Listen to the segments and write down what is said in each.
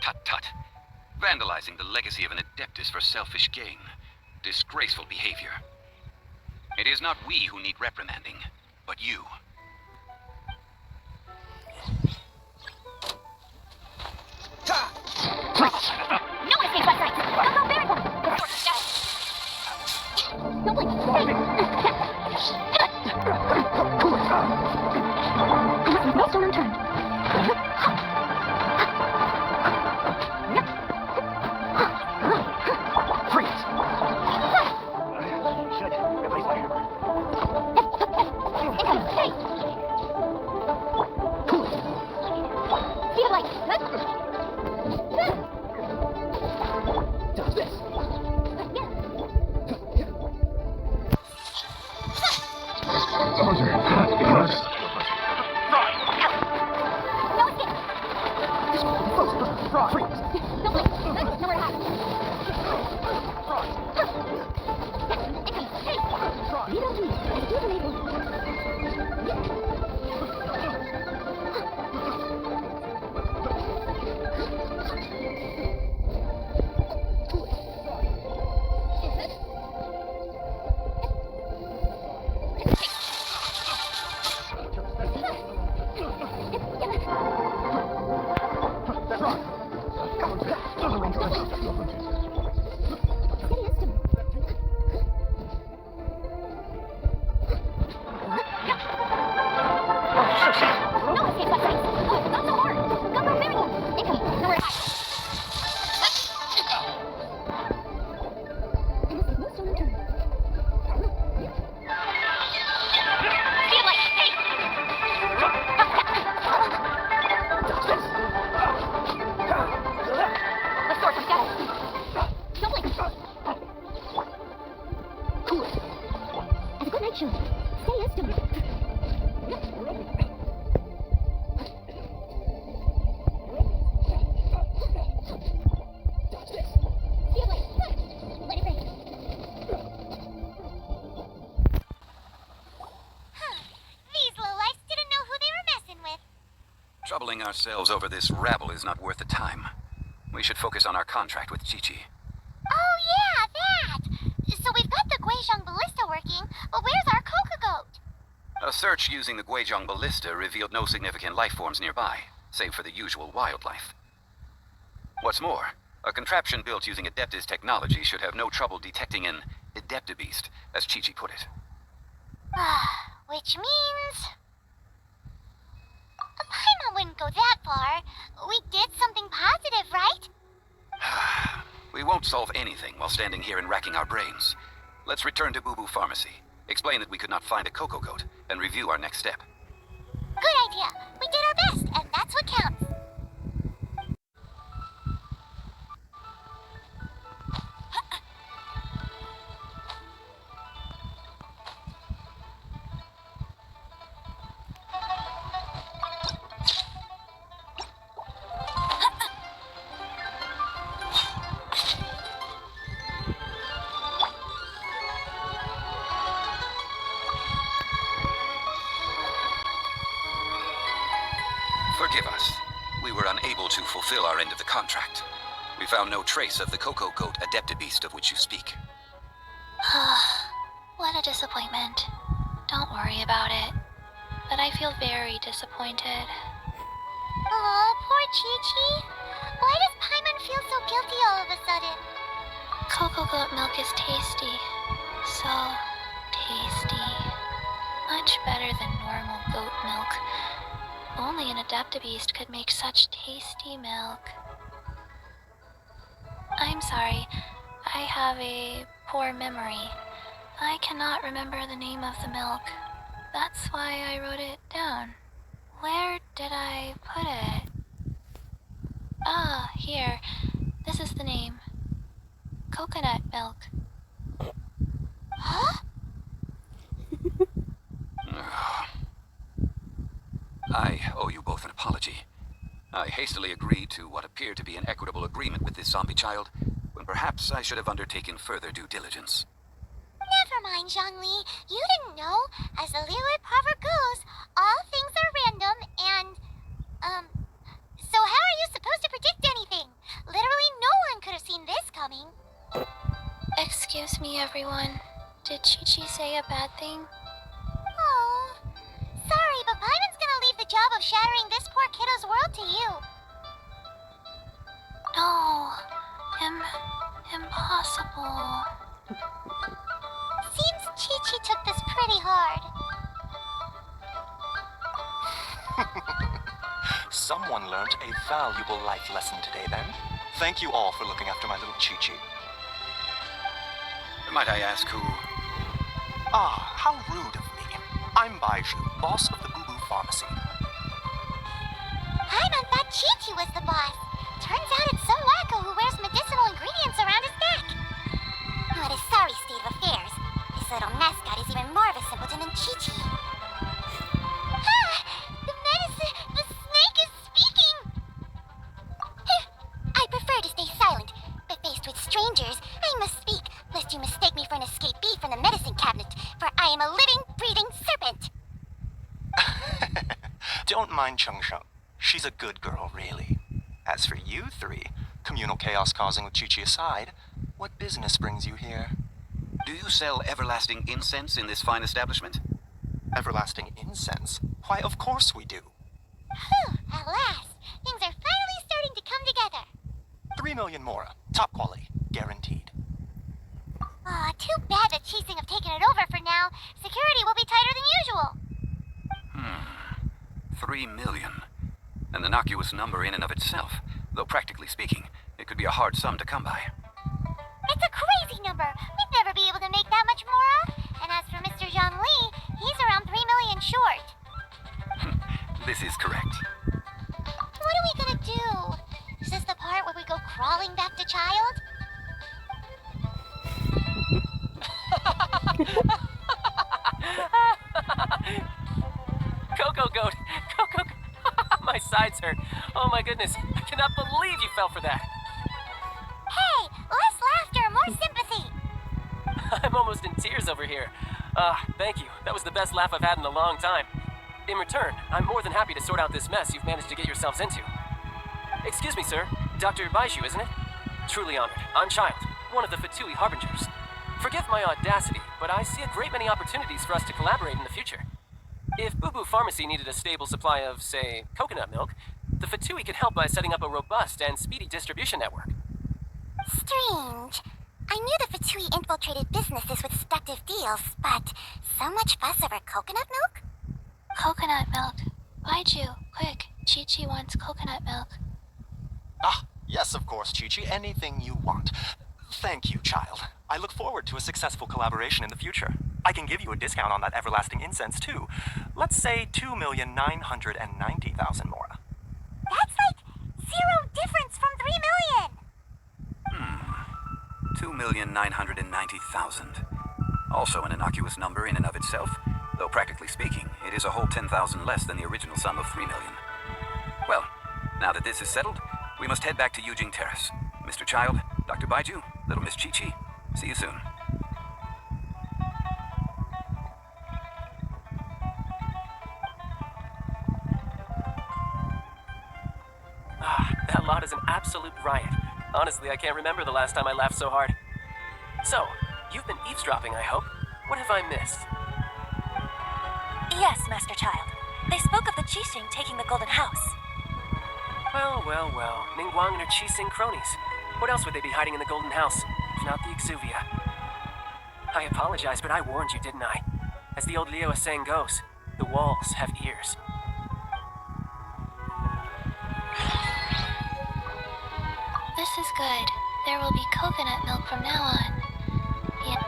Tut tut. Vandalizing the legacy of an Adeptus for selfish gain. Disgraceful behavior. It is not we who need reprimanding, but you. No escape left right. I'll go very well. The source is dead. No, please. No stone unturned. Freeze! Should replace my hammer. Hey! Speed of light. Dodge this! Roger. Yes. Right. No escape. Right. Freeze! No place. Nowhere to hide. Right. Hey! Leave it on me. I do the label. That's right. Come on, back. Steady as stone. Oh, so sad. No escape left right. Oh, not so hard. Go for very well. Incoming. Nowhere to hide. And this is no stone unturned. Speed of light. Hey! Dodge this! The source is dead. No place. Cool it. As a good night show. Steady as stone. Dodge this! Speed of light. Let it rain. These lowlifes didn't know who they were messing with. Troubling ourselves over this rabble is not worth the time. We should focus on our contract with Chi-Chi. Oh yeah, that! So we've got the Guizhong ballista working, but where's our Coca goat? A search using the Guizhong ballista revealed no significant life forms nearby, save for the usual wildlife. What's more, a contraption built using Adeptus technology should have no trouble detecting an Adeptabeast, as Chi-Chi put it. Which means... Paimon wouldn't go that far. We did something positive, right? We won't solve anything while standing here and racking our brains. Let's return to Boo Boo Pharmacy, explain that we could not find a Coco Goat, and review our next step. Good idea. We did our best, and that's what counts. Forgive us. We were unable to fulfill our end of the contract. We found no trace of the Coco Goat Adeptabeast of which you speak. What a disappointment. Don't worry about it. But I feel very disappointed. Aw, poor Chi-Chi. Why does Paimon feel so guilty all of a sudden? Cocoa goat milk is tasty. So tasty. Much better than normal goat milk. Only an Adeptabeast could make such tasty milk. I'm sorry. I have a poor memory. I cannot remember the name of the milk. That's why I wrote it down. Where did I put it? Ah, here. This is the name. Coconut milk. Huh? I owe you both an apology. I hastily agreed to what appeared to be an equitable agreement with this zombie child, when perhaps I should have undertaken further due diligence. Never mind, Zhongli. You didn't know. As the Liyue proverb goes, all things are random and, so how are you supposed to predict anything? everyone. Did Chi-Chi say a bad thing? Oh. Sorry, but Paimon's gonna leave the job of shattering this poor kiddo's world to you. No. Impossible. Seems Chi-Chi took this pretty hard. Someone learned a valuable life lesson today, then. Thank you all for looking after my little Chi-Chi. Might I ask who? Ah, how rude of me. I'm Baiju, boss of the Boo Boo Pharmacy. Paimon thought Chi-Chi was the boss. Turns out it's some wacko who wears medicinal ingredients around his neck. What a sorry state of affairs. This little mascot is even more of a simpleton than Chi-Chi. Ah! The medicine! The snake is speaking! I prefer to stay silent, but faced with strangers, I must speak, lest you mistake me for an escapee from the medicine cabinet, for I am a living, breathing serpent! Don't mind Chung Chung. She's a good girl, really. As for you three, communal chaos causing with Chi-Chi aside, what business brings you here? Do you sell everlasting incense in this fine establishment? Everlasting incense? Why, of course we do. Whew, at last, things are finally starting to come together. 3 million mora. Top quality. Guaranteed. Aw, too bad the chasing have taken it over for now. Security will be tighter than usual. 3 million. An innocuous number in and of itself, though practically speaking, it could be a hard sum to come by. It's a crazy number. We'd never be able to make that much more. And as for Mr. Zhang Li, he's around 3 million short. This is correct. What are we gonna do? Is this the part where we go crawling back to child? Coco Goat! Coco... My sides hurt. Oh my goodness. I cannot believe you fell for that. Hey, less laughter, more sympathy. I'm almost in tears over here. Thank you. That was the best laugh I've had in a long time. In return, I'm more than happy to sort out this mess you've managed to get yourselves into. Excuse me, sir. Dr. Baiju, isn't it? Truly honored. I'm Child, one of the Fatui Harbingers. Forgive my audacity, but I see a great many opportunities for us to collaborate in the future. If Boo Boo Pharmacy needed a stable supply of, say, coconut milk, the Fatui could help by setting up a robust and speedy distribution network. Strange. I knew the Fatui infiltrated businesses with seductive deals, but so much fuss over coconut milk? Coconut milk. Baiju, quick. Chi-Chi wants coconut milk. Ah, yes, of course, Chi-Chi. Anything you want. Thank you, Child. I look forward to a successful collaboration in the future. I can give you a discount on that everlasting incense, too. Let's say 2,990,000 mora. That's like 0 difference from 3 million. 2,990,000. Also an innocuous number in and of itself, though practically speaking, it is a whole 10,000 less than the original sum of 3 million. Well, now that this is settled, we must head back to Yujing Terrace. Mr. Child, Dr. Baiju, little Miss Chi-Chi, see you soon. That lot is an absolute riot. Honestly, I can't remember the last time I laughed so hard. So, you've been eavesdropping, I hope. What have I missed? Yes, Master Child. They spoke of the Qixing taking the Golden House. Well, well, well. Ningguang and her Qixing cronies. What else would they be hiding in the Golden House, if not the Exuvia? I apologize, but I warned you, didn't I? As the old Liu saying goes, the walls have ears. This is good. There will be coconut milk from now on. Yeah.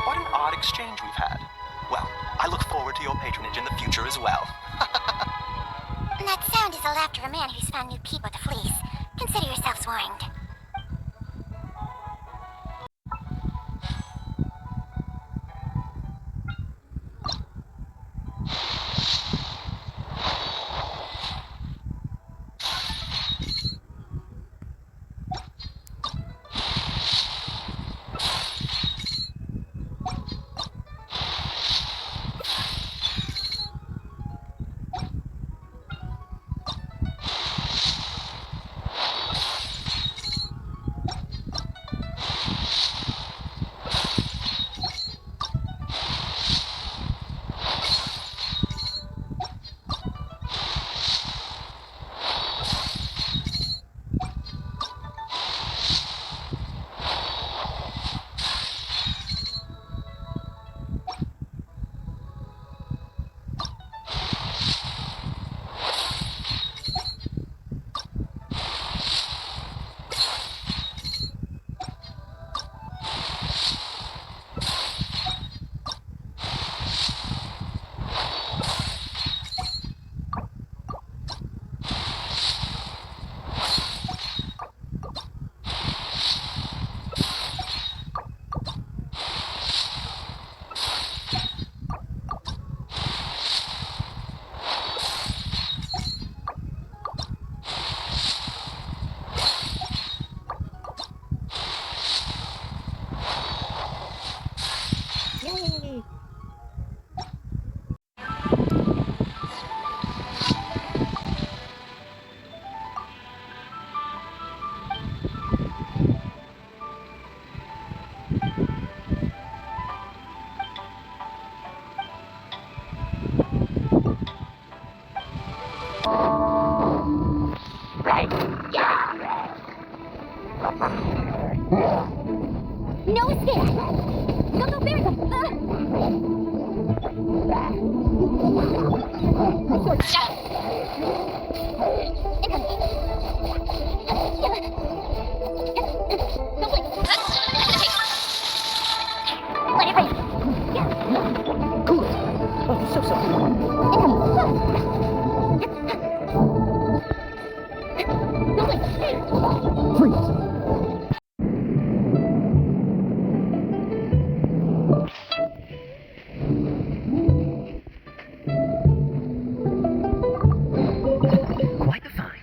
What an odd exchange we've had. Well, I look forward to your patronage in the future as well. That sound is the laughter of a man who's found new people to fleece. Consider yourselves warned. No escape! Go, go, Barry, go! Shut up! Cool it. Oh, so sorry. Freeze. Quite the find.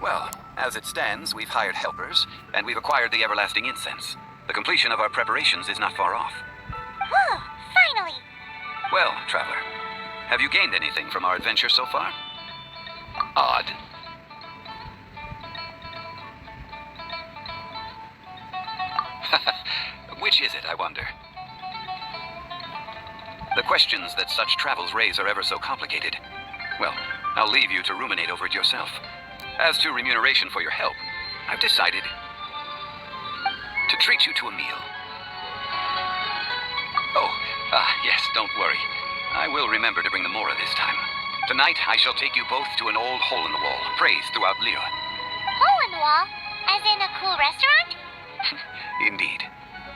Well, as it stands, we've hired helpers, and we've acquired the everlasting incense. The completion of our preparations is not far off. Whew, finally! Well, traveler, have you gained anything from our adventure so far? Odd. Which is it, I wonder? The questions that such travels raise are ever so complicated. Well, I'll leave you to ruminate over it yourself. As to remuneration for your help, I've decided to treat you to a meal. Oh, yes, don't worry. I will remember to bring the Mora this time. Tonight, I shall take you both to an old hole-in-the-wall, praised throughout Liyue. Hole in the wall? As in a cool restaurant? Indeed.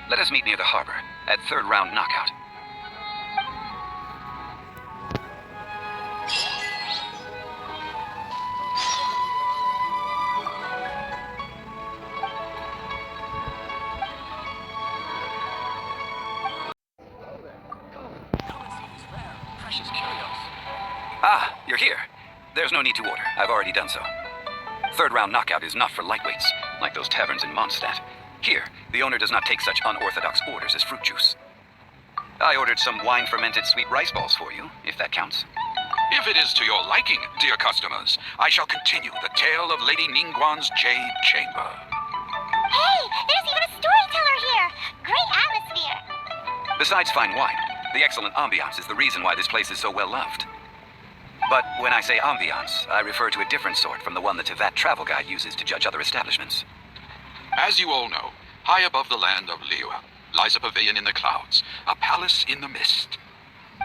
Let us meet near the harbor, at third round knockout. Ah, you're here. There's no need to order. I've already done so. Third round knockout is not for lightweights, like those taverns in Mondstadt. Here, the owner does not take such unorthodox orders as fruit juice. I ordered some wine-fermented sweet rice balls for you, if that counts. If it is to your liking, dear customers, I shall continue the tale of Lady Ningguan's Jade Chamber. Hey, there's even a storyteller here! Great atmosphere! Besides fine wine, the excellent ambiance is the reason why this place is so well loved. But when I say ambiance, I refer to a different sort from the one the Tivat travel guide uses to judge other establishments. As you all know, high above the land of Liyue lies a pavilion in the clouds, a palace in the mist.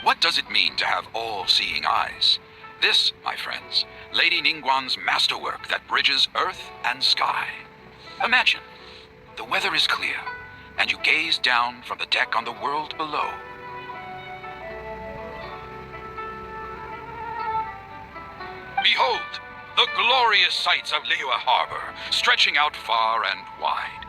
What does it mean to have all-seeing eyes? This, my friends, Lady Ningguang's masterwork that bridges earth and sky. Imagine, the weather is clear, and you gaze down from the deck on the world below. Behold, the glorious sights of Liyue Harbor, stretching out far and wide.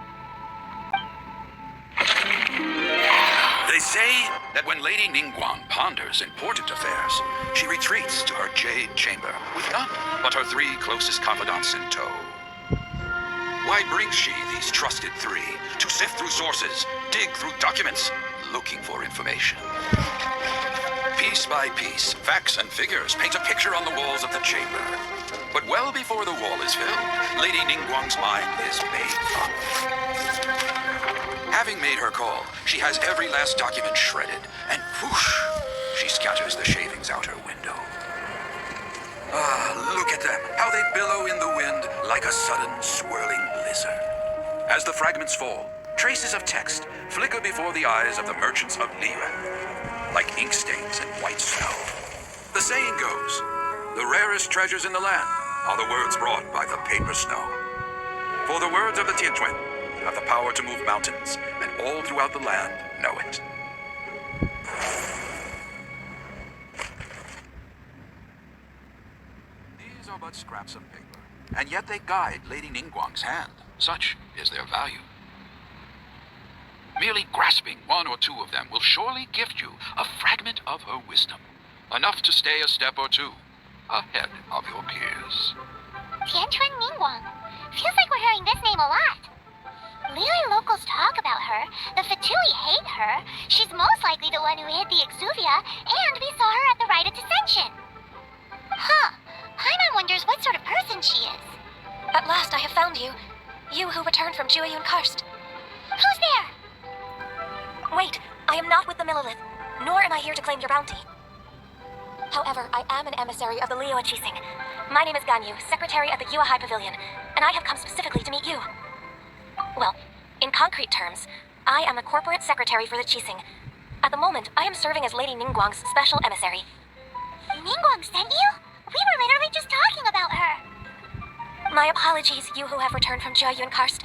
They say that when Lady Ningguang ponders important affairs, she retreats to her jade chamber with none but her 3 closest confidants in tow. Why brings she these trusted 3 to sift through sources, dig through documents, looking for information? Piece by piece, facts and figures paint a picture on the walls of the chamber. But well before the wall is filled, Lady Ningguang's mind is made up. Having made her call, she has every last document shredded, and whoosh, she scatters the shavings out her window. Ah, look at them, how they billow in the wind like a sudden swirling blizzard. As the fragments fall, traces of text flicker before the eyes of the merchants of Liyue, like ink stains in white snow. The saying goes, the rarest treasures in the land are the words brought by the paper snow. For the words of the Tianquan have the power to move mountains, and all throughout the land know it. These are but scraps of paper, and yet they guide Lady Ningguang's hand. Such is their value. Merely grasping 1 or 2 of them will surely gift you a fragment of her wisdom, enough to stay a step or 2 ahead of your peers. Tianquan Ningguang. Feels like we're hearing this name a lot. Liyue locals talk about her. The Fatui hate her. She's most likely the one who hid the Exuvia, and we saw her at the Rite of Dissension. Huh. Paimon wonders what sort of person she is. At last I have found you. You who returned from Jueyun Karst. Who's there? Wait, I am not with the Millelith, nor am I here to claim your bounty. However, I am an emissary of the Liyue Qixing. My name is Ganyu, secretary at the Yuehai Pavilion, and I have come specifically to meet you. Well, in concrete terms, I am the corporate secretary for the Qixing. At the moment, I am serving as Lady Ningguang's special emissary. Ningguang sent you? We were literally just talking about her. My apologies, you who have returned from Jueyun Karst.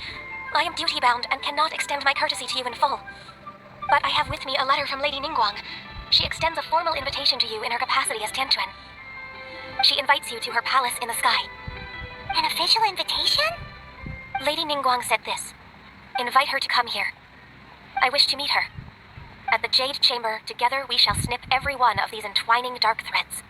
I am duty-bound and cannot extend my courtesy to you in full. But I have with me a letter from Lady Ningguang. She extends a formal invitation to you in her capacity as Tianquan. She invites you to her palace in the sky. An official invitation? Lady Ningguang said this. Invite her to come here. I wish to meet her. At the Jade Chamber, together we shall snip every one of these entwining dark threads.